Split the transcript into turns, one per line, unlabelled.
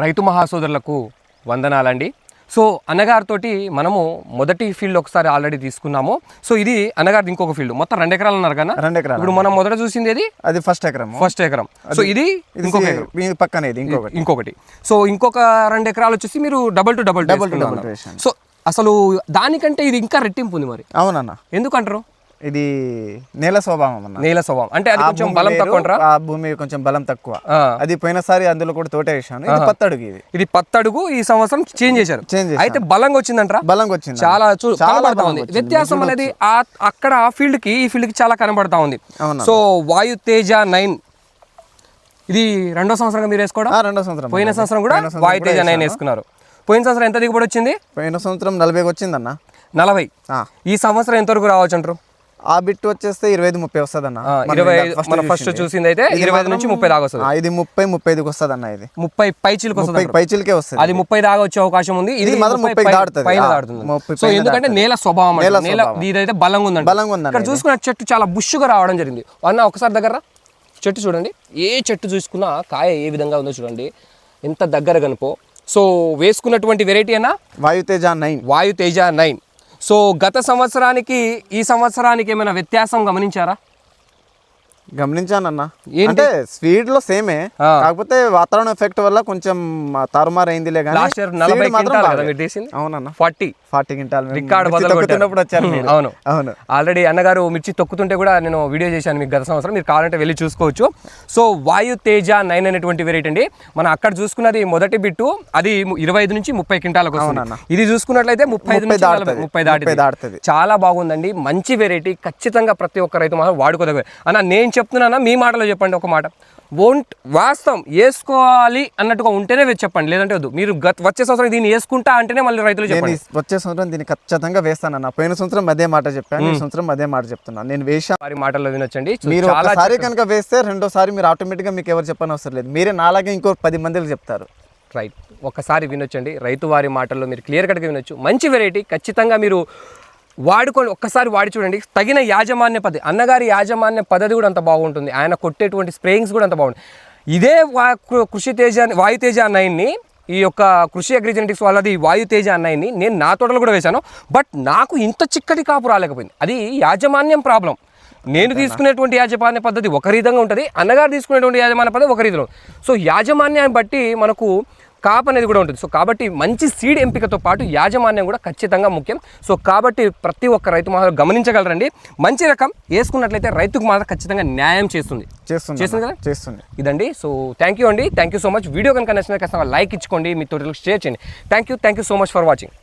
రైతు మహాసోదరులకు వందనాలండి. సో అన్నగారితోటి మనము మొదటి ఫీల్డ్ ఒకసారి ఆల్రెడీ తీసుకున్నాము. సో ఇది అన్నగారిది ఇంకొక ఫీల్డ్, మొత్తం 2 ఎకరాలు అన్నారు కదా.
2 ఎకరాలు.
ఇప్పుడు మనం మొదట చూసింది
అది ఫస్ట్ ఎకరం.
సో ఇది ఇంకొక
పక్కనే
ఇంకొకటి. సో ఇంకొక 2 ఎకరాలు వచ్చేసి మీరు డబుల్ టు డబుల్. సో అసలు దానికంటే ఇది ఇంకా రెట్టింపు ఉంది మరి.
అవునన్న,
ఎందుకంటారు?
ఇది నేల స్వభావం అన్న.
నేల స్వభావం అంటే అది కొంచెం బలం తక్కువ,
ఆ భూమి కొంచెం బలం తక్కువ. అది పోయినసారి అందులో కూడా తోట వేసాను. ఇది 10 అడుగు. ఇది
10 అడుగు. ఈ సంవత్సరం చేంజ్ చేశారు. అయితే బలంగా వచ్చిందంటారా?
బలంగా వచ్చింది.
చాలా కనబడతా ఉంది వ్యత్యాసం అనేది అక్కడ ఆ ఫీల్డ్ కి ఈ ఫీల్డ్ కి చాలా కనబడతా ఉంది. సో వాయు తేజ 9 ఇది 2వ సంవత్సరంగా మీరు వేసుకోవడం.
2వ సంవత్సరం.
పోయిన సంవత్సరం కూడా వాయు తేజ 9 వేసుకున్నారు. పోయిన సంవత్సరం ఎంత దిగుబడి వచ్చింది?
పోయిన సంవత్సరం 40 వచ్చిందన్న.
40. ఈ సంవత్సరం ఎంతవరకు రావచ్చు అంటారు?
ఆ బిట్ వచ్చేస్తే 25-30 వస్తుంది అన్న.
20 మన ఫస్ట్ చూసింది అయితే 25 నుంచి 30 దాకా వస్తుంది.
ఇది 30-35కి వస్తుంది అన్న. ఇది
30 పైచీలకు వస్తుంది.
30 పైచీలకే వస్తుంది.
అది 30 దాకా వచ్చే అవకాశం ఉంది. ఇది
మాత్రం 30 దాటుతుంది.
పైన దాటుతుంది. సో ఎందుకంటే నేల స్వభావం, నేల ఇదైతే బలంగా ఉందండి. ఇక్కడ చూసుకున్న చెట్టు చాలా బుష్గా రావడం జరిగింది. అన్న ఒకసారి దగ్గర చెట్టు చూడండి. ఏ చెట్టు చూసుకున్నా కాయ ఏ విధంగా ఉందో చూడండి, ఎంత దగ్గర కనుపో. సో వేసుకున్నటువంటి వెరైటీ అన్న
వాయుతేజ 9.
వాయుతేజ 9. సో గత సంవత్సరానికి ఈ సంవత్సరానికి ఏమైనా వ్యత్యాసం గమనించారా?
గమనించానన్న. అంటే స్పీడ్ లో సేమే, కాకపోతే వాతావరణ ఎఫెక్ట్ వల్ల కొంచెం తారుమారు అయిందిలే.
లాస్ట్ ఇయర్ 40 క్వింటాల్ కదా మీరు తీసింది.
అవునన్న,
40
క్వింటాల్
రికార్డ్
బదులుతున్నప్పుడు వచ్చారు.
అవును అవును. ఆల్రెడీ అన్నగారు మిర్చి తొక్కుతుంటే కూడా నేను వీడియో చేశాను మీకు గత సంవత్సరం, మీరు కావాలంటే వెళ్ళి చూసుకోవచ్చు. సో వాయు తేజ 9 అనేటువంటి వెరైటీ అండి. మనం అక్కడ చూసుకున్నది మొదటి బిట్టు, అది 25 నుంచి 30 క్వింటాలకు వస్తుంది. ఇది చూసుకున్నట్లయితే 30 నుంచి 30 దాటుతుంది. చాలా బాగుందండి, మంచి వెరైటీ. ఖచ్చితంగా ప్రతి ఒక్క రైతు మాత్రం వాడుకోదగ్గ. అన్న నేను చెప్తున్నానా, మీ మాటలో చెప్పండి ఒక మాట. వాస్తవం వేసుకోవాలి అన్నట్టుగా ఉంటేనే చెప్పండి, లేదంటే వద్దు. మీరు వచ్చే సంవత్సరం దీన్ని వేసుకుంటా అంటేనే మళ్ళీ రైతులు చెప్పండి.
వచ్చే సంవత్సరం దీన్ని ఖచ్చితంగా వేస్తానన్న. పోయిన సంవత్సరం అదే మాట చెప్పాను, ఈ సంవత్సరం అదే మాట చెప్తున్నాను. నేను వేసా వారి మాటల్లో వినొచ్చండి. మీరు ఒకసారి కనుక వేస్తే రెండోసారి మీరు ఆటోమేటిక్గా మీకు ఎవరు చెప్పని అవసరం లేదు, మీరే నాలాగే ఇంకో 10 మందికి చెప్తారు.
రైట్, ఒకసారి వినొచ్చండి, రైతు వారి మాటల్లో మీరు క్లియర్ కట్గా వినొచ్చు. మంచి వెరైటీ, ఖచ్చితంగా మీరు వాడుకొని ఒక్కసారి వాడి చూడండి. తగిన యాజమాన్య పద్ధతి, అన్నగారి యాజమాన్య పద్ధతి కూడా అంత బాగుంటుంది. ఆయన కొట్టేటువంటి స్ప్రేయింగ్స్ కూడా అంత బాగుంటుంది. ఇదే వాయుతేజ 9ని ఈ యొక్క కృషి అగ్రిజెనెటిక్స్ వాళ్ళది వాయుతేజ 9ని నేను నా తోటలో కూడా వేశాను. బట్ నాకు ఇంత చిక్కటి కాపు రాలేకపోయింది. అది యాజమాన్యం ప్రాబ్లం. నేను తీసుకునేటువంటి యాజమాన్య పద్ధతి ఒక విధంగా ఉంటుంది, అన్నగారు తీసుకునేటువంటి యాజమాన్య పద్ధతి ఒక రీతిలో. సో యాజమాన్యాన్ని బట్టి మనకు కాపు అనేది కూడా ఉంటుంది. సో కాబట్టి మంచి సీడ్ ఎంపికతో పాటు యాజమాన్యం కూడా ఖచ్చితంగా ముఖ్యం. సో కాబట్టి ప్రతి ఒక్క రైతు మాత్రం గమనించగలరండి. మంచి రకం వేసుకున్నట్లయితే రైతుకు మాత్రం ఖచ్చితంగా న్యాయం చేస్తుంది కదా. ఇదండి. సో థ్యాంక్ యూ అండి, thank you so much. Video కనుక నచ్చినట్లయితే ఖచ్చితంగా లైక్ ఇచ్చుకోండి, మీ తోటలకు షేర్ చేయండి. Thank you so much for watching.